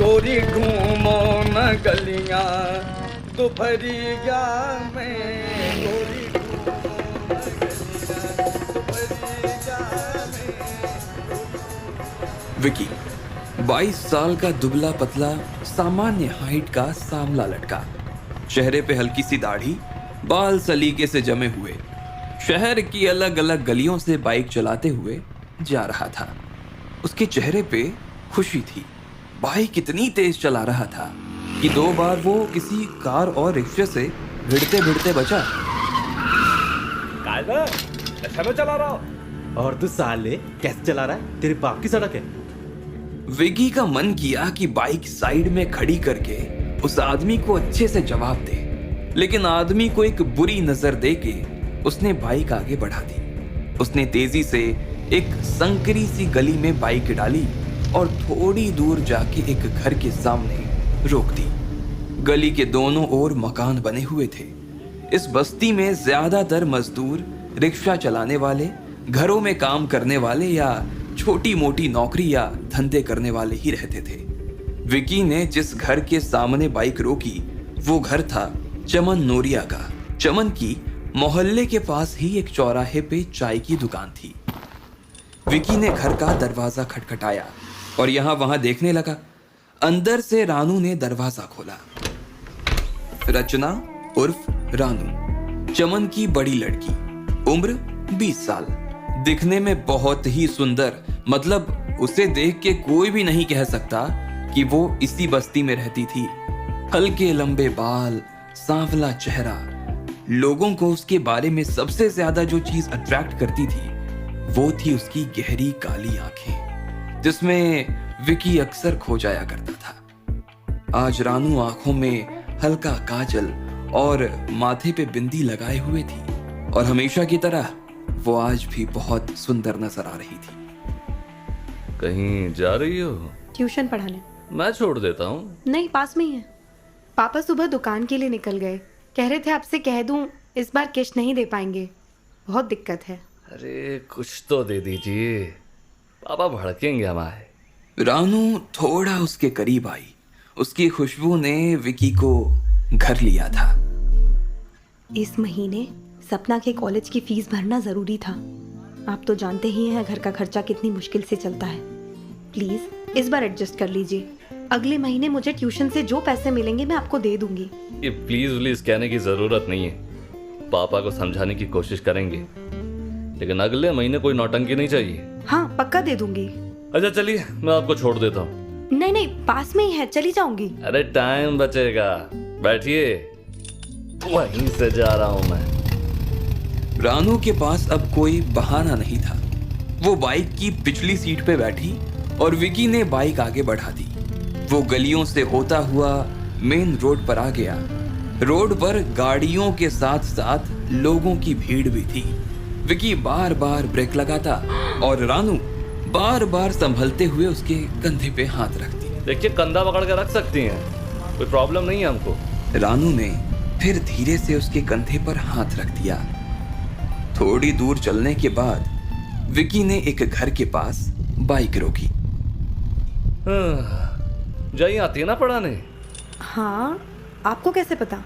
गोरी घूमो न गलियां दोपहरिया में, गोरी घूमो न गलियां दोपहरिया में। विकी 22 साल का दुबला पतला सामान्य हाइट का सांवला लड़का, चेहरे पे हल्की सी दाढ़ी, बाल सलीके से जमे हुए, शहर की अलग अलग गलियों से बाइक चलाते हुए जा रहा था। उसके चेहरे पे खुशी थी। बाइक इतनी तेज चला रहा था कि 2 बार वो किसी कार और रिक्शे से भिड़ते भिड़ते बचा। अच्छा मैं चला रहा हूँ और तू साले कैसे चला रहा है? तेरे बाप की सड़क है। विकी का मन किया कि बाइक साइड में खड़ी करके उस आदमी को अच्छे से जवाब दे, लेकिन आदमी को एक बुरी नजर देके उसने बाइक आगे बढ़ा दी। उसने तेजी से एक संकरी सी गली में बाइक डाली और थोड़ी दूर जाके एक घर के सामने रोक दी। गली के दोनों ओर मकान बने हुए थे। इस बस्ती में ज्यादातर मजदूर, रिक्शा चलाने वाले, घरों में काम करने वाले या छोटी मोटी नौकरी या धंधे करने वाले ही रहते थे। विकी ने जिस घर के सामने बाइक रोकी वो घर था चमन नोरिया का। चमन की मोहल्ले के पास ही एक चौराहे पे चाय की दुकान थी। विकी ने घर का दरवाजा खटखटाया और यहाँ वहां देखने लगा। अंदर से रानू ने दरवाजा खोला। रचना उर्फ रानू, चमन की बड़ी लड़की, उम्र 20 साल, दिखने में बहुत ही सुंदर। मतलब उसे देख के कोई भी नहीं कह सकता कि वो इसी बस्ती में रहती थी। हल्के लंबे बाल, सांवला चेहरा। लोगों को उसके बारे में सबसे ज्यादा जो चीज अट्रैक्ट करती थी वो थी उसकी गहरी काली आंखें, जिसमें विकी अक्सर खो जाया करता था। आज रानू आंखों में हल्का काजल और माथे पे बिंदी लगाए हुए थी और हमेशा की तरह वो आज भी बहुत सुंदर नजर आ रही थी। कहीं जा रही हो? ट्यूशन पढ़ाने। मैं छोड़ देता हूँ। नहीं, पास में ही है। पापा सुबह दुकान के लिए निकल गए। कह रहे थे आपसे कह दूं इस बार किश्त नहीं दे पाएंगे, बहुत दिक्कत है। अरे कुछ तो दे दीजिए, पापा भड़केंगे हमारे। रानू थोड़ा उसके करीब आई। उसकी खुशबू ने विकी को घर लिया था। इस महीने सपना के कॉलेज की फीस भरना जरूरी था। आप तो जानते ही हैं घर का खर्चा कितनी मुश्किल से चलता है। प्लीज इस बार एडजस्ट कर लीजिए। अगले महीने मुझे ट्यूशन से जो पैसे मिलेंगे मैं आपको दे दूंगी। ये प्लीज कहने की जरूरत नहीं है। पापा को समझाने की कोशिश करेंगे, लेकिन अगले महीने कोई नौटंकी नहीं चाहिए। हाँ पक्का दे दूंगी। अच्छा चलिए, मैं आपको छोड़ देता हूँ। नहीं, पास में ही है, चली जाऊंगी। अरे टाइम बचेगा, बैठिए, वहीं से जा रहा हूँ मैं। रानू के पास अब कोई बहाना नहीं था। वो बाइक की पिछली सीट पे बैठी और विकी ने बाइक आगे बढ़ा दी। वो गलियों से होता हुआ मेन रोड पर आ गया। रोड पर गाड़ियों के साथ साथ लोगों की भीड़ भी थी। विकी बार बार ब्रेक लगाता और रानू बार बार संभलते हुए उसके कंधे पे हाथ रखती। देखिए, कंधा पकड़ के रख सकती हैं, कोई प्रॉब्लम नहीं है हमको। रानू ने फिर धीरे से उसके कंधे पर हाथ रख दिया। थोड़ी दूर चलने के बाद विकी ने एक घर के पास बाइक रोकी। जय आती है ना पढ़ाने? हाँ, आपको कैसे पता?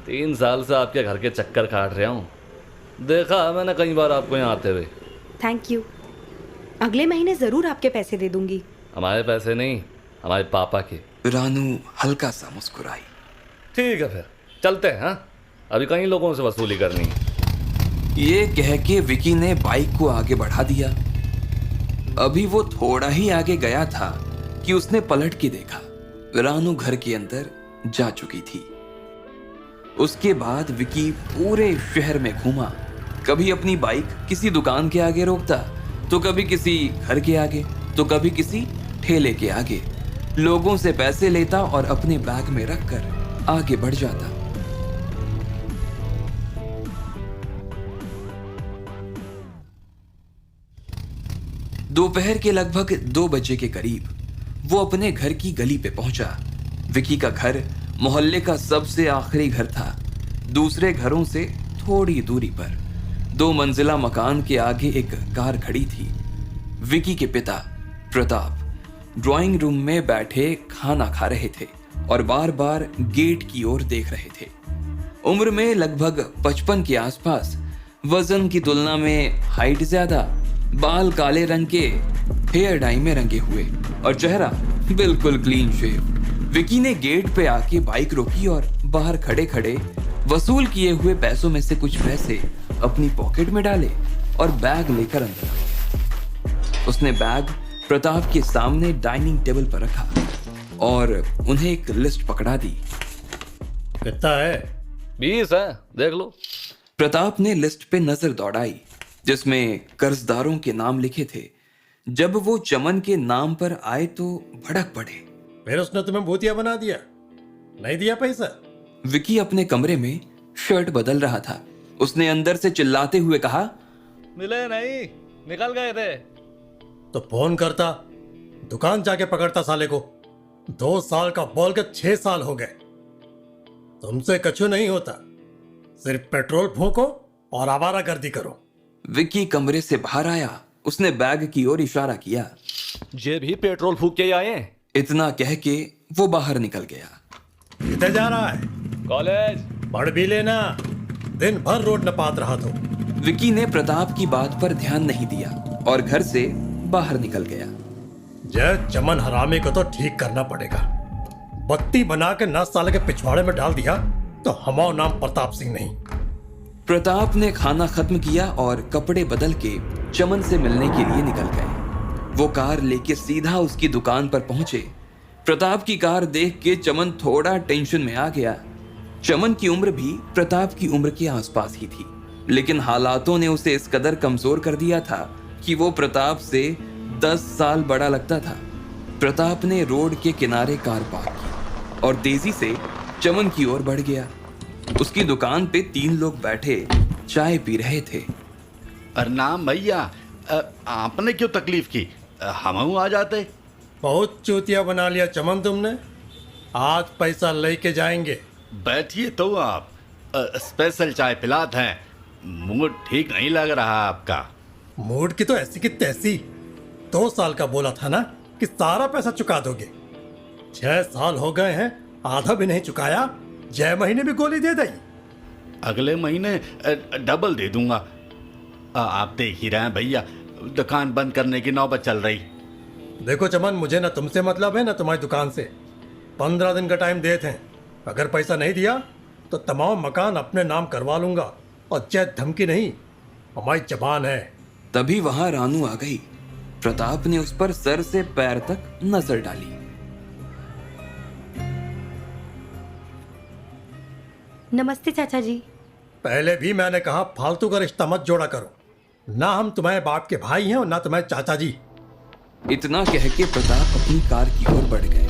3 साल से आपके घर के चक्कर काट रहा हूँ, देखा है मैंने कई बार आपको यहाँ आते हुए। Thank you. अगले महीने जरूर आपके पैसे दे दूंगी। हमारे पैसे नहीं, हमारे पापा के। रानू हल्का सा मुस्कुराई। ठीक है फिर चलते हैं। हाँ, अभी कई लोगों से वसूली करनी है। ये कह के विकी ने बाइक को आगे बढ़ा दिया। अभी वो थोड़ा ही आगे गया था कि उसने पलट के देखा। रानू घर के अंदर जा चुकी थी। उसके बाद विकी पूरे शहर में घूमा। कभी अपनी बाइक किसी दुकान के आगे रोकता, तो कभी किसी घर के आगे, तो कभी किसी ठेले के आगे। लोगों से पैसे लेता और अपने बैग में रखकर आगे बढ़ जाता। दोपहर के लगभग 2 बजे के करीब वो अपने घर की गली पे पहुंचा। विकी का घर मोहल्ले का सबसे आखिरी घर था। दूसरे घरों से थोड़ी दूरी पर 2 मंजिला मकान के आगे एक कार खड़ी थी। विकी के पिता प्रताप ड्राइंग रूम में बैठे खाना खा रहे थे और बार बार गेट की ओर देख रहे थे। उम्र में लगभग 55 के आसपास, वजन की तुलना में हाइट ज्यादा, बाल काले रंग के, हेयर डाई में रंगे हुए और चेहरा बिल्कुल क्लीन शेव। विकी ने गेट पे आके बाइक रोकी और बाहर खड़े खड़े वसूल किए हुए पैसों में से कुछ पैसे अपनी पॉकेट में डाले और बैग लेकर अंदर आया। उसने बैग प्रताप के सामने डाइनिंग टेबल पर रखा और उन्हें एक लिस्ट पकड़ा दी। कितना है? 20 है, देख लो। प्रताप ने लिस्ट पे नजर दौड़ाई जिसमें कर्जदारों के नाम लिखे थे। जब वो चमन के नाम पर आए तो भड़क पड़े। फिर उसने तुम्हें भूतिया बना दिया? नहीं दिया पैसा? विकी अपने कमरे में शर्ट बदल रहा था। उसने अंदर से चिल्लाते हुए कहा, मिले नहीं, निकल गए थे। तो फोन करता, दुकान जाके पकड़ता साले को। 2 साल का बोल के 6 साल हो गए। तुमसे कछु नहीं होता, सिर्फ पेट्रोल फूको और आवारागर्दी करो। विकी कमरे से बाहर आया। उसने बैग की ओर इशारा किया। ये भी पेट्रोल फूक के ही आए हैं। इतना कह के वो बाहर निकल गया। किधर जा रहा है? कॉलेज। पढ़ भी लेना, दिन भर रोड नपात रहा तो। विकी ने प्रताप की बात पर ध्यान नहीं दिया और घर से बाहर निकल गया। जय चमन हरामी को तो ठीक करना पड़ेगा। बत्ती बना के 9 साल के पिछवाड़े में डाल दिया तो हमारा नाम प्रताप सिंह नहीं। प्रताप ने खाना खत्म किया और कपड़े बदल के चमन से मिलने के लिए निकल गए। वो कार लेके सीधा उसकी दुकान पर पहुंचे। प्रताप की कार देख के चमन थोड़ा टेंशन में आ गया। चमन की उम्र भी प्रताप की उम्र के आसपास ही थी, लेकिन हालातों ने उसे इस कदर कमजोर कर दिया था कि वो प्रताप से 10 साल बड़ा लगता था। प्रताप ने रोड के किनारे कार पार्क की और तेजी से चमन की ओर बढ़ गया। उसकी दुकान पे 3 लोग बैठे चाय पी रहे थे। प्रणाम भैया, आपने क्यों तकलीफ की? हम आ जाते। बहुत चूतिया बना लिया चमन तुमने। आज पैसा लेके जाएंगे। बैठिए तो आप, स्पेशल चाय पिलाते हैं। मूड ठीक नहीं लग रहा आपका। मूड की तो ऐसी की तैसी। 2 साल का बोला था ना कि सारा पैसा चुका दोगे। 6 साल हो गए हैं, आधा भी नहीं चुकाया। 6 महीने भी गोली दे दी। अगले महीने डबल दे दूंगा। आप देख ही रहे हैं भैया, दुकान बंद करने की नौबत चल रही। देखो चमन, मुझे ना तुमसे मतलब है ना तुम्हारी दुकान से। 15 दिन का टाइम देते हैं। अगर पैसा नहीं दिया तो तमाम मकान अपने नाम करवा लूंगा। और चाहे धमकी नहीं, हमारी जबान है। तभी वहां रानू आ गई। प्रताप ने उस पर सर से पैर तक नजर डाली। नमस्ते चाचा जी। पहले भी मैंने कहा फालतू का रिश्ता मत जोड़ा करो। ना हम तुम्हारे बाप के भाई हैं और ना तुम्हारे चाचा जी। इतना कह के प्रताप अपनी कार की ओर बढ़ गए।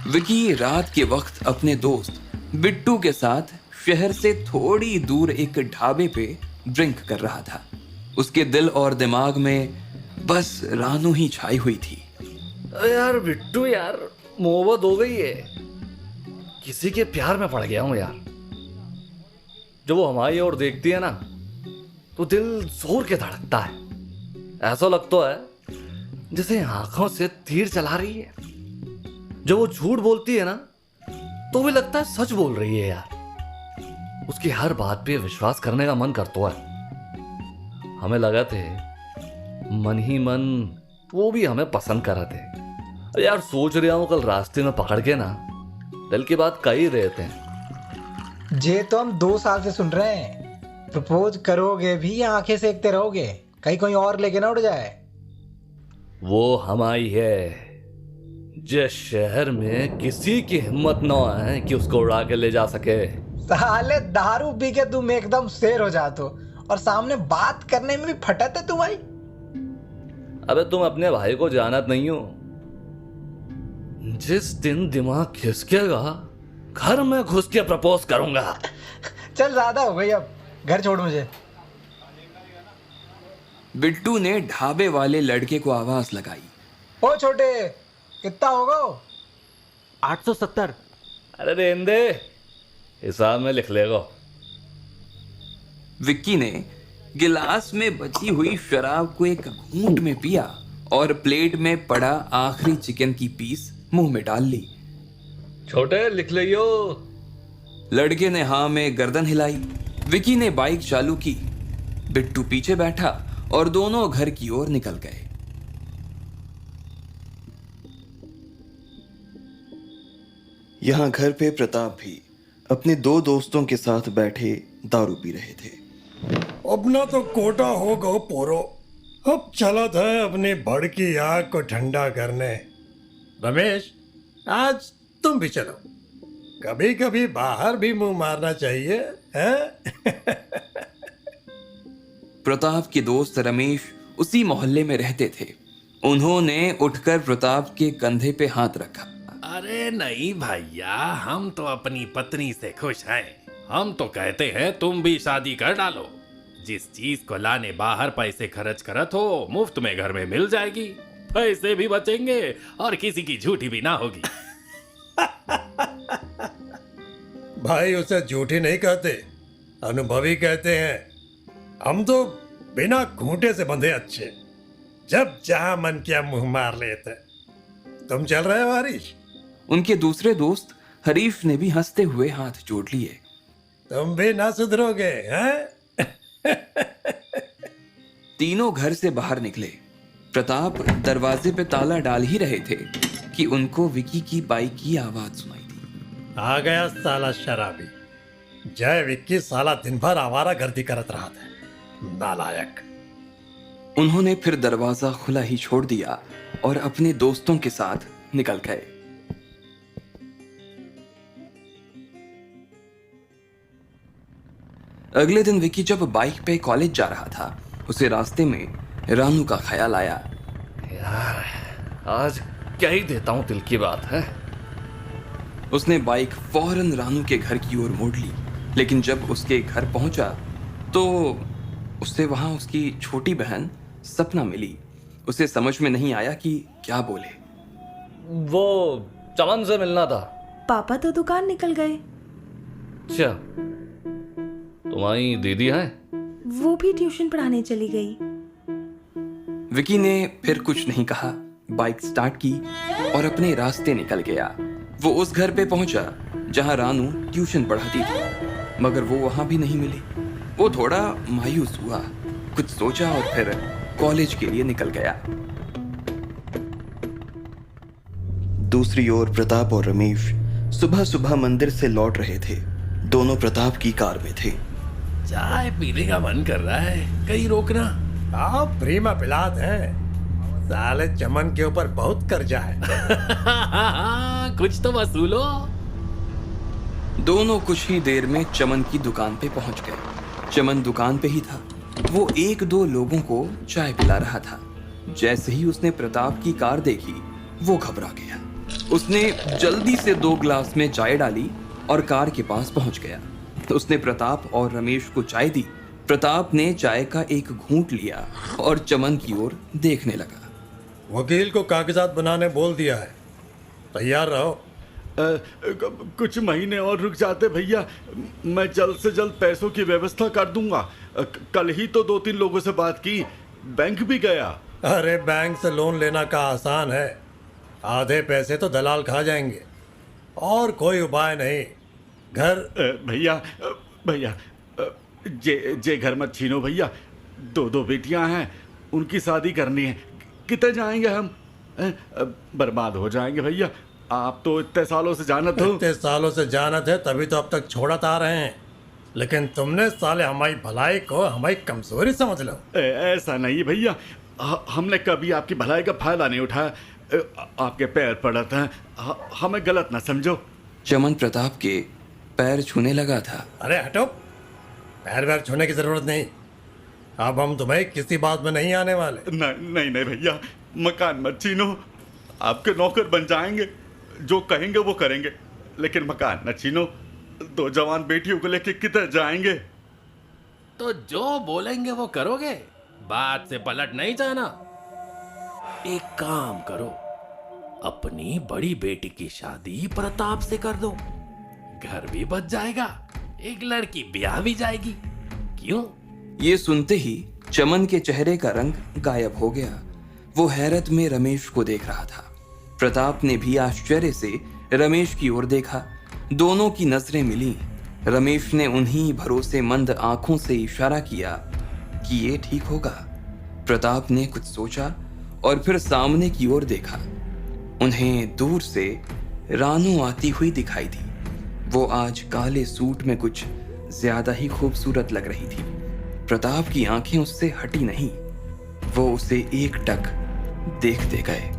विकी रात के वक्त अपने दोस्त बिट्टू के साथ शहर से थोड़ी दूर एक ढाबे पे ड्रिंक कर रहा था। उसके दिल और दिमाग में बस रानू ही छाई हुई थी। यार बिट्टू यार, मोहब्बत हो गई है। किसी के प्यार में पड़ गया हूं यार। जब वो हमारी ओर देखती है ना तो दिल जोर के धड़कता है। ऐसा लगता है जैसे आंखों से तीर चला रही है। जब वो झूठ बोलती है ना तो भी लगता है सच बोल रही है यार। उसकी हर बात पे विश्वास करने का मन करता है। हमें लगा थे मन ही मन वो भी हमें पसंद कर रहे थे। अरे यार, सोच रहा हूं कल रास्ते में पकड़ के ना दिल की बात कह ही देते हैं। जे तो हम 2 साल से सुन रहे हैं। प्रपोज करोगे भी या आंखें सेकते रहोगे? कहीं कोई और लेके ना उड़ जाए। वो हमारी है जिस शहर में किसी की हिम्मत न है कि उसको उड़ा के ले जा सके। साले दारू पी के तुम एकदम शेर हो जाते हो और सामने बात करने में भी फटत है तुम्हारी। अबे तुम अपने भाई को जानत नहीं हो। जिस दिन दिमाग खिसकेगा घर में घुस के प्रपोज करूंगा। चल ज्यादा हो गई, अब घर छोड़ मुझे। बिट्टू ने ढाबे वाले लड़के को आवाज लगाई। ओ छोटे, कितना होगा? 870। अरे रहने दे, हिसाब में लिख लेगा। विक्की ने गिलास में बची हुई शराब को एक घूंट में पिया और प्लेट में पड़ा आखिरी चिकन की पीस मुंह में डाल ली। छोटे लिख लियो। लड़के ने हाँ में गर्दन हिलाई। विकी ने बाइक चालू की। बिट्टू पीछे बैठा और दोनों घर की ओर निकल गए। यहाँ घर पे प्रताप भी अपने दो दोस्तों के साथ बैठे दारू पी रहे थे। अपना तो कोटा हो गो पोरो, अब चला था अपनी भड़की आग को ठंडा करने। रमेश, आज तुम भी चलो, कभी कभी बाहर भी मुंह मारना चाहिए, हैं? प्रताप के दोस्त रमेश उसी मोहल्ले में रहते थे। उन्होंने उठकर प्रताप के कंधे पे हाथ रखा। अरे नहीं भैया, हम तो अपनी पत्नी से खुश हैं। हम तो कहते हैं तुम भी शादी कर डालो। जिस चीज को लाने बाहर पैसे खर्च करत हो, मुफ्त में घर में मिल जाएगी। पैसे भी बचेंगे और किसी की झूठी भी ना होगी। भाई, उसे झूठी नहीं कहते, अनुभवी कहते हैं। हम तो बिना घूंटे से बंधे अच्छे, जब जहां मन किया मुंह मार लेते। तुम चल रहे हो हरीश? उनके दूसरे दोस्त हरीश ने भी हंसते हुए हाथ जोड़ लिए। तुम भी ना सुधरोगे, हैं? तीनों घर से बाहर निकले। प्रताप दरवाजे पे ताला डाल ही रहे थे कि उनको विकी की बाइक की आवाज सुनाई दी। आ गया साला शराबी। जय विक्की साला दिन भर आवारागर्दी करत रहा था, नालायक। उन्होंने फिर दरवाजा खुला ही छोड़ दिया और अपने दोस्तों के साथ निकल गए। अगले दिन विकी जब बाइक पे कॉलेज जा रहा था, उसे रास्ते में रानू का ख्याल आया। यार, आज क्या ही देता हूं दिल की बात है। उसने बाइक फौरन रानू के घर की ओर मोड़ ली, लेकिन जब उसके घर पहुंचा तो उसे वहां उसकी छोटी बहन सपना मिली। उसे समझ में नहीं आया कि क्या बोले। वो चमन से मिलना था। पापा तो दुकान निकल गए। अच्छा, तुम्हारी दीदी है? वो भी ट्यूशन पढ़ाने चली गई। विकी ने फिर कुछ नहीं कहा, बाइक स्टार्ट की और अपने रास्ते निकल गया। वो उस घर पे पहुंचा जहां रानू ट्यूशन पढ़ाती थी, मगर वो वहां भी नहीं मिली। वो थोड़ा मायूस हुआ, कुछ सोचा और फिर कॉलेज के लिए निकल गया। दूसरी ओर प्रताप और रमेश सुबह सुबह मंदिर से लौट रहे थे। दोनों प्रताप की कार में थे। चाय पीने का मन कर रहा है, कहीं रोकना? आप प्रीमा पिलात हैं। साले चमन के ऊपर बहुत कर्जा है। कुछ तो वसूलो। दोनों कुछ ही देर में चमन की दुकान पे पहुंच गए। चमन दुकान पे ही था। वो एक दो लोगों को चाय पिला रहा था। जैसे ही उसने प्रताप की कार देखी, वो घबरा गया। उसने जल्दी से 2 गिलास में चाय डाली और कार के पास पहुंच गया। उसने प्रताप और रमेश को चाय दी। प्रताप ने चाय का एक घूंट लिया और चमन की ओर देखने लगा। वकील को कागजात बनाने बोल दिया है, तैयार रहो। कुछ महीने और रुक जाते भैया, मैं जल्द से जल्द पैसों की व्यवस्था कर दूंगा। कल ही तो 2-3 लोगों से बात की, बैंक भी गया। अरे बैंक से लोन लेना का आसान है, आधे पैसे तो दलाल खा जाएंगे, और कोई उपाय नहीं। घर भैया जे घर मत छीनो भैया। 2 बेटियां हैं, उनकी शादी करनी है। कितने जाएंगे हम? बर्बाद हो जाएंगे भैया। आप तो इतने सालों से जानत हो। इतने सालों से जानत है, तभी तो अब तक छोड़त आ रहे हैं। लेकिन तुमने साले हमारी भलाई को हमारी कमजोरी समझ लो। ऐसा नहीं भैया, हमने कभी आपकी भलाई का फायदा नहीं उठाया। आपके पैर पड़ते हैं, हमें गलत ना समझो। चमन प्रताप के पैर छूने लगा था। अरे हटो, पैर वैर छूने की जरूरत नहीं। अब हम तुम्हें किसी बात में नहीं आने वाले। नहीं भैया, मकान मत छीनो। आपके नौकर बन जाएंगे, जो कहेंगे वो करेंगे, लेकिन मकान न छीनो। 2 जवान बेटियों को लेके किधर जाएंगे? तो जो बोलेंगे वो करोगे, बात से पलट नहीं जाना। एक काम करो, अपनी बड़ी बेटी की शादी प्रताप से कर दो। घर भी बच जाएगा, एक लड़की ब्याह भी जाएगी। क्यों? ये सुनते ही चमन के चेहरे का रंग गायब हो गया। वो हैरत में रमेश को देख रहा था। प्रताप ने भी आश्चर्य से रमेश की ओर देखा। दोनों की नजरें मिली। रमेश ने उन्हीं भरोसेमंद आंखों से इशारा किया कि ये ठीक होगा। प्रताप ने कुछ सोचा और फिर सामने की ओर देखा। उन्हें दूर से रानू आती हुई दिखाई दी। वो आज काले सूट में कुछ ज्यादा ही खूबसूरत लग रही थी। प्रताप की आंखें उससे हटी नहीं। वो उसे एकटक देखते गए।